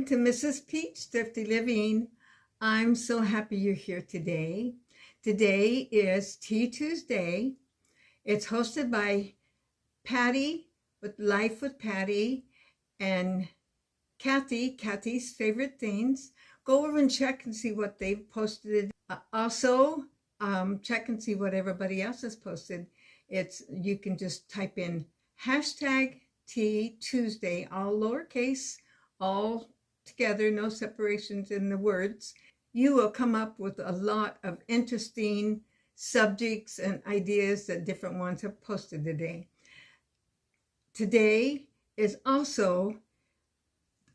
Welcome to Mrs. Peach Thrifty Living. I'm so happy you're here today. Today is Tea Tuesday. It's hosted by Patty with Life with Patty and Kathy's Favorite Things. Go over and check and see what they've posted. Also, check and see what everybody else has posted. You can just type in hashtag Tea Tuesday, all lowercase, all together, no separations in the words. You will come up with a lot of interesting subjects and ideas that different ones have posted today. Today is also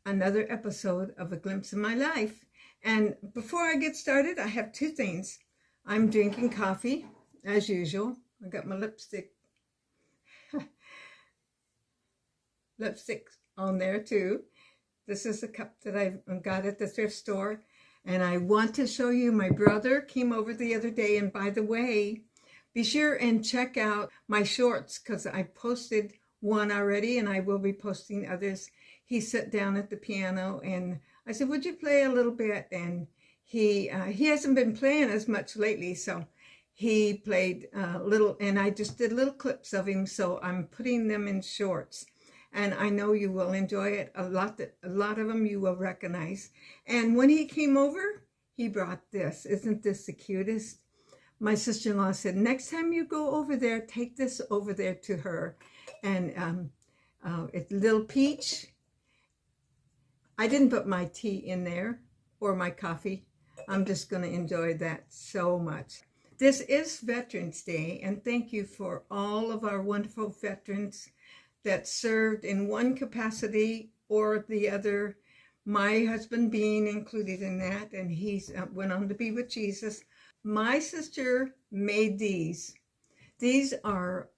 another episode of A Glimpse of My Life. And before I get started, I have two things. I'm drinking coffee, as usual. I got my lipstick on there too. This is a cup that I got at the thrift store. And I want to show you, my brother came over the other day. And by the way, be sure and check out my shorts because I posted one already and I will be posting others. He sat down at the piano and I said, would you play a little bit? And he hasn't been playing as much lately. So he played a little, and I just did little clips of him. So I'm putting them in shorts. And I know you will enjoy it. A lot of them you will recognize. And when he came over, he brought this. Isn't this the cutest? My sister-in-law said, next time you go over there, take this over there to her. And it's Little Peach. I didn't put my tea in there or my coffee. I'm just going to enjoy that so much. This is Veterans Day, and thank you for all of our wonderful veterans that served in one capacity or the other, my husband being included in that, and he went on to be with Jesus. My sister made these. These are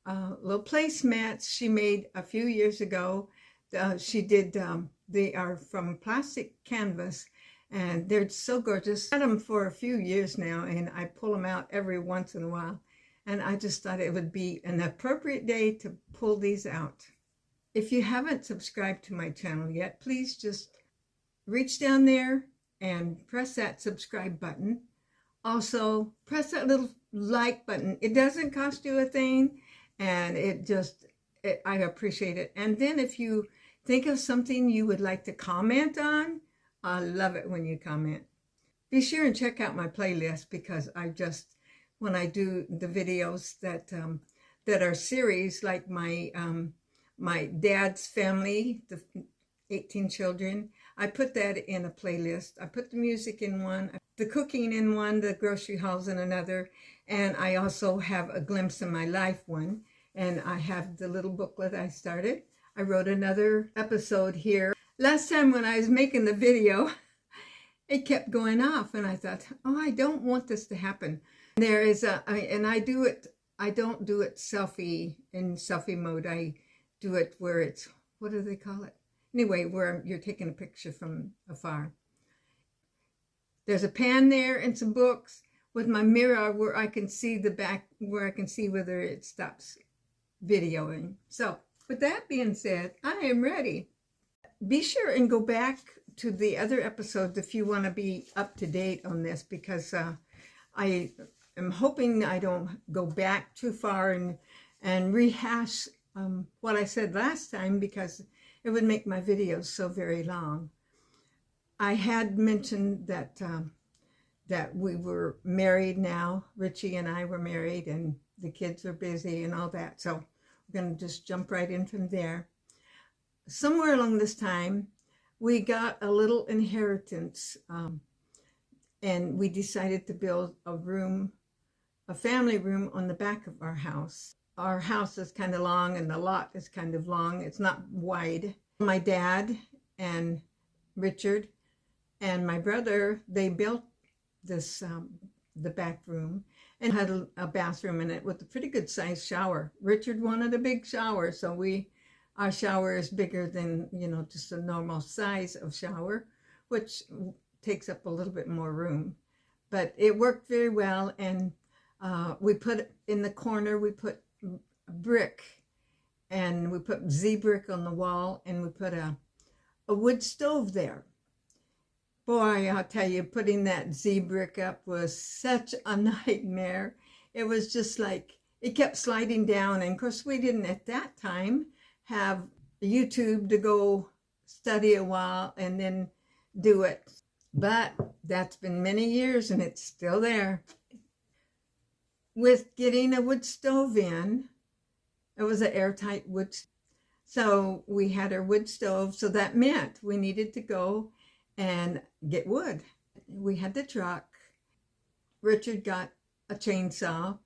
little placemats she made a few years ago. They are from plastic canvas, and they're so gorgeous. I've had them for a few years now, and I pull them out every once in a while. And I just thought it would be an appropriate day to pull these out. If you haven't subscribed to my channel yet, please just reach down there and press that subscribe button. Also, press that little like button. It doesn't cost you a thing, and I appreciate it. And then if you think of something you would like to comment on, I love it when you comment. Be sure and check out my playlist because when I do the videos that are series, like my dad's family, the 18 children, I put that in a playlist. I put the music in one, the cooking in one, the grocery hauls in another, and I also have a glimpse of my life one, and I have the little booklet I started. I wrote another episode here. Last time when I was making the video, it kept going off, and I thought, oh, I don't want this to happen. There is I don't do it in selfie mode. I do it where it's, what do they call it? Anyway, where you're taking a picture from afar. There's a pan there and some books with my mirror where I can see the back, where I can see whether it stops videoing. So with that being said, I am ready. Be sure and go back to the other episodes if you want to be up to date on this, because I am hoping I don't go back too far and rehash what I said last time, because it would make my videos so very long. I had mentioned that we were married now. Richie and I were married, and the kids were busy and all that. So we're going to just jump right in from there. Somewhere along this time, we got a little inheritance, and we decided to build a family room on the back of our house. Our house is kind of long and the lot is kind of long. It's not wide. My dad and Richard and my brother, they built this, the back room, and had a bathroom in it with a pretty good sized shower. Richard wanted a big shower, so our shower is bigger than, just a normal size of shower, which takes up a little bit more room. But it worked very well, and we put in the corner, we put brick, and we put Z brick on the wall, and we put a wood stove there. Boy, I'll tell you, putting that Z brick up was such a nightmare. It was just like, it kept sliding down. And of course, we didn't at that time have YouTube to go study a while and then do it. But that's been many years and it's still there. With getting a wood stove in, it was an airtight wood stove. So we had our wood stove. So that meant we needed to go and get wood. We had the truck. Richard got a chainsaw.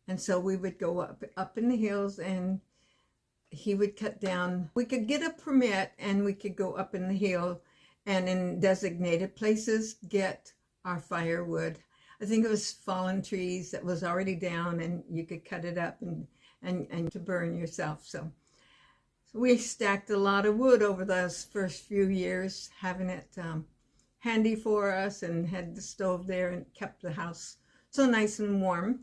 And so we would go up in the hills and he would cut down. We could get a permit and we could go up in the hill and in designated places get our firewood. I think it was fallen trees that was already down and you could cut it up and to burn yourself. So we stacked a lot of wood over those first few years, having it handy for us, and had the stove there and kept the house so nice and warm.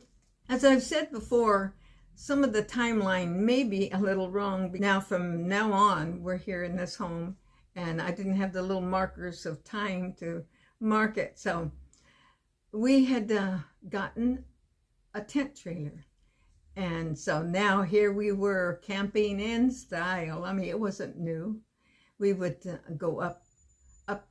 As I've said before, some of the timeline may be a little wrong. Now, from now on, we're here in this home, and I didn't have the little markers of time to mark it. So we had gotten a tent trailer. And so now here we were camping in style. I mean, it wasn't new. We would go up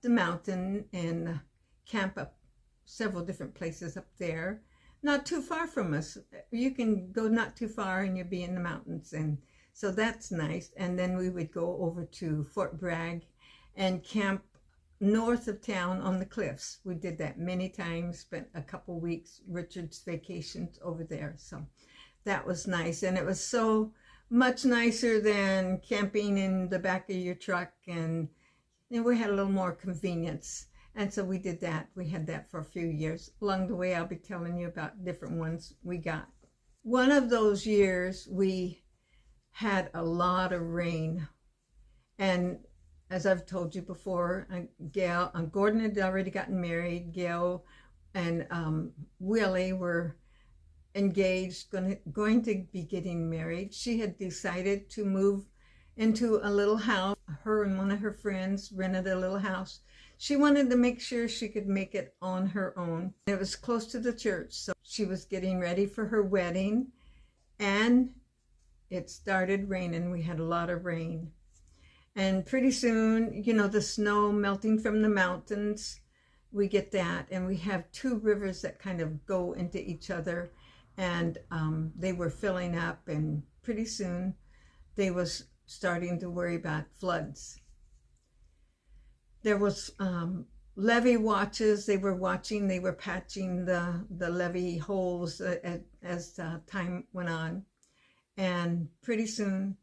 the mountain and camp up several different places up there. Not too far from us. You can go not too far and you'll be in the mountains. And so that's nice. And then we would go over to Fort Bragg and camp north of town on the cliffs. We did that many times, spent a couple weeks, Richard's vacations over there. So that was nice. And it was so much nicer than camping in the back of your truck. And we had a little more convenience. And so we did that. We had that for a few years. Along the way, I'll be telling you about different ones we got. One of those years, we had a lot of rain. And as I've told you before, Gail, Gordon had already gotten married. Gail and Willie were engaged, going to be getting married. She had decided to move into a little house. Her and one of her friends rented a little house. She wanted to make sure she could make it on her own. It was close to the church, so she was getting ready for her wedding, and it started raining. We had a lot of rain. And pretty soon, you know, the snow melting from the mountains, we get that. And we have two rivers that kind of go into each other, and they were filling up, and pretty soon they was starting to worry about floods. There was levee watches. They were watching, they were patching the levee holes as time went on. And pretty soon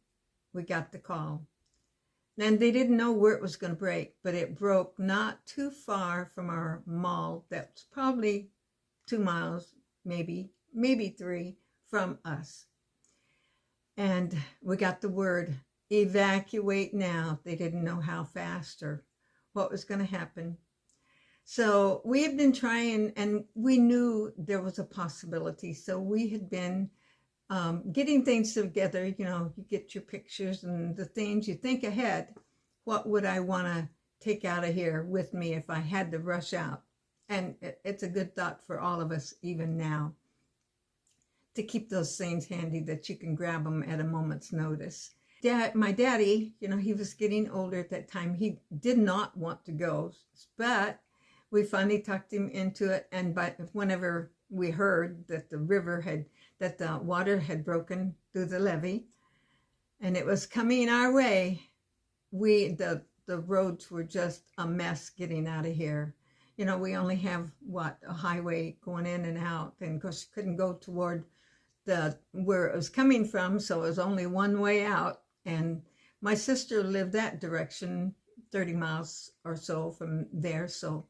we got the call. And they didn't know where it was going to break, but it broke not too far from our mall. That's probably 2 miles, maybe 3 from us. And we got the word, evacuate now. They didn't know how fast or what was going to happen. So we had been trying, and we knew there was a possibility. So we had been getting things together. You know, you get your pictures and the things, you think ahead. What would I want to take out of here with me if I had to rush out? And it's a good thought for all of us, even now, to keep those things handy that you can grab them at a moment's notice. My daddy, you know, he was getting older at that time. He did not want to go, but we finally talked him into it. And whenever we heard that the water had broken through the levee and it was coming our way, the roads were just a mess getting out of here. You know, we only have a highway going in and out, and of course couldn't go toward where it was coming from, so it was only one way out. And my sister lived that direction, 30 miles or so from there. So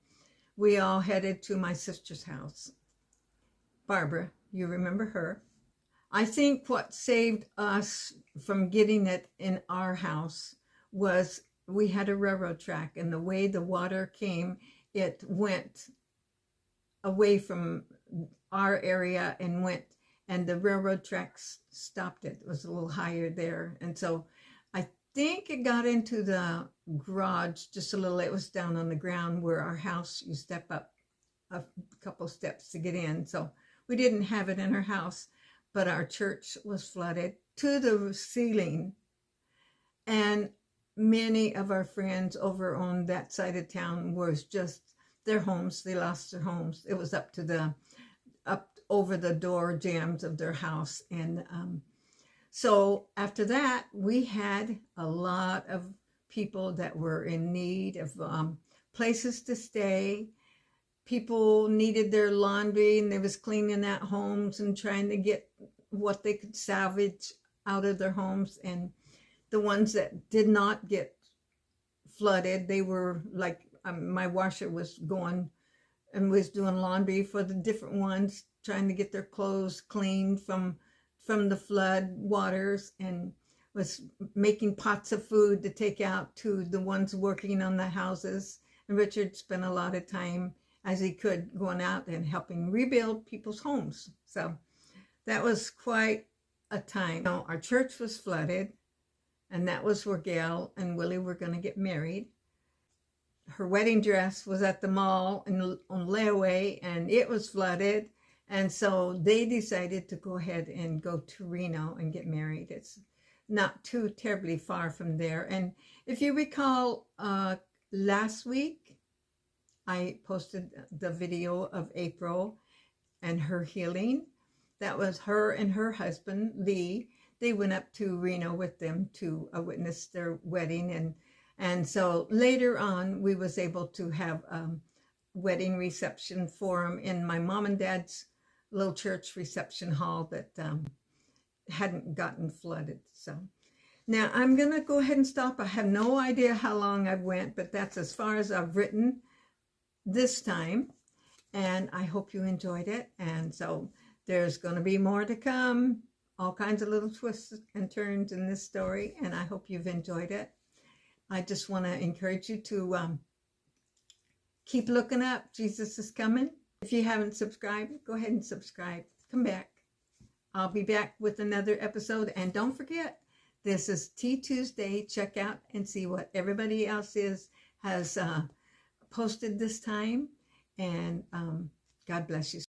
we all headed to my sister's house. Barbara, you remember her? I think what saved us from getting it in our house was we had a railroad track, and the way the water came, it went away from our area and the railroad tracks stopped it. It was a little higher there. And so I think it got into the garage just a little. It was down on the ground where our house, you step up a couple steps to get in. So we didn't have it in our house, but our church was flooded to the ceiling. And many of our friends over on that side of town was just their homes. They lost their homes. It was up over the door jambs of their house. And so after that, we had a lot of people that were in need of places to stay. People needed their laundry, and they was cleaning out homes and trying to get what they could salvage out of their homes. And the ones that did not get flooded, they were like, my washer was going and was doing laundry for the different ones, trying to get their clothes cleaned from the flood waters, and was making pots of food to take out to the ones working on the houses. And Richard spent a lot of time as he could going out and helping rebuild people's homes. So that was quite a time. Now, our church was flooded, and that was where Gail and Willie were going to get married. Her wedding dress was at the mall on layaway, and it was flooded. And so they decided to go ahead and go to Reno and get married. It's not too terribly far from there. And if you recall, last week, I posted the video of April and her healing. That was her and her husband, Lee. They went up to Reno with them to witness their wedding. And so later on, we was able to have a wedding reception for them in my mom and dad's little church reception hall that hadn't gotten flooded. So now I'm going to go ahead and stop. I have no idea how long I've went, but that's as far as I've written this time. And I hope you enjoyed it. And so there's going to be more to come, all kinds of little twists and turns in this story. And I hope you've enjoyed it. I just want to encourage you to keep looking up. Jesus is coming. If you haven't subscribed, go ahead and subscribe. Come back. I'll be back with another episode. And don't forget, this is Tea Tuesday. Check out and see what everybody else has posted this time. And God bless you.